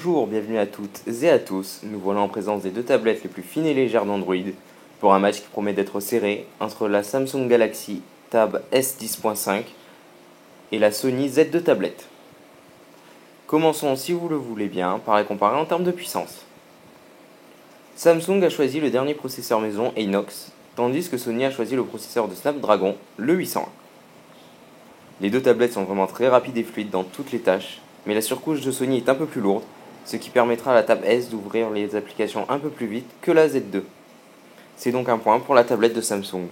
Bonjour, bienvenue à toutes et à tous. Nous voilà en présence des deux tablettes les plus fines et légères d'Android pour un match qui promet d'être serré entre la Samsung Galaxy Tab S10.5 et la Sony Z2 tablette. Commençons, si vous le voulez bien, par les comparer en termes de puissance. Samsung a choisi le dernier processeur maison Exynos, tandis que Sony a choisi le processeur de Snapdragon, le 801. Les deux tablettes sont vraiment très rapides et fluides dans toutes les tâches, mais la surcouche de Sony est un peu plus lourde, ce qui permettra à la Tab S d'ouvrir les applications un peu plus vite que la Z2. C'est donc un point pour la tablette de Samsung.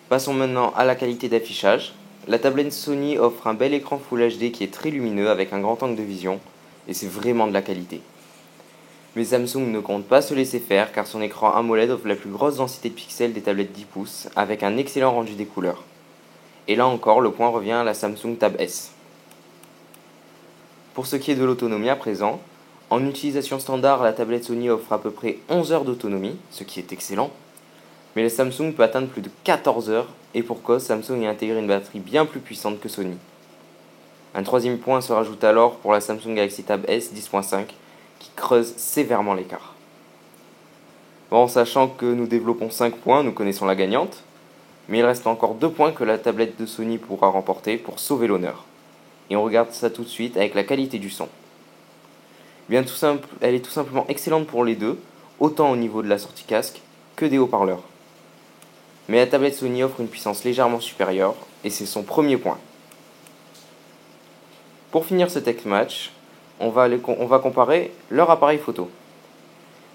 Passons maintenant à la qualité d'affichage. La tablette Sony offre un bel écran Full HD qui est très lumineux avec un grand angle de vision, et c'est vraiment de la qualité. Mais Samsung ne compte pas se laisser faire car son écran AMOLED offre la plus grosse densité de pixels des tablettes 10 pouces avec un excellent rendu des couleurs. Et là encore, le point revient à la Samsung Tab S. Pour ce qui est de l'autonomie à présent, en utilisation standard, la tablette Sony offre à peu près 11 heures d'autonomie, ce qui est excellent. Mais la Samsung peut atteindre plus de 14 heures, et pour cause, Samsung a intégré une batterie bien plus puissante que Sony. Un troisième point se rajoute alors pour la Samsung Galaxy Tab S 10.5, qui creuse sévèrement l'écart. Bon, sachant que nous développons 5 points, nous connaissons la gagnante, mais il reste encore 2 points que la tablette de Sony pourra remporter pour sauver l'honneur. Et on regarde ça tout de suite avec la qualité du son. Bien elle est tout simplement excellente pour les deux, autant au niveau de la sortie casque que des haut-parleurs. Mais la tablette Sony offre une puissance légèrement supérieure, et c'est son premier point. Pour finir ce tech match, on va comparer leur appareil photo.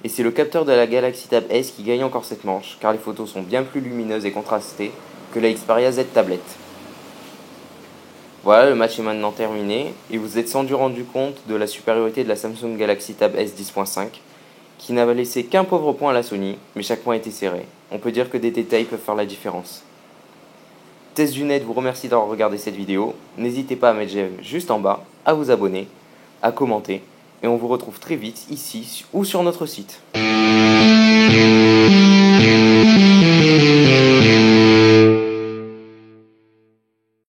Et c'est le capteur de la Galaxy Tab S qui gagne encore cette manche, car les photos sont bien plus lumineuses et contrastées que la Xperia Z tablette. Voilà, le match est maintenant terminé, et vous êtes sans doute rendu compte de la supériorité de la Samsung Galaxy Tab S 10.5, qui n'avait laissé qu'un pauvre point à la Sony, mais chaque point était serré. On peut dire que des détails peuvent faire la différence. Test du Net vous remercie d'avoir regardé cette vidéo. N'hésitez pas à mettre j'aime juste en bas, à vous abonner, à commenter, et on vous retrouve très vite ici ou sur notre site.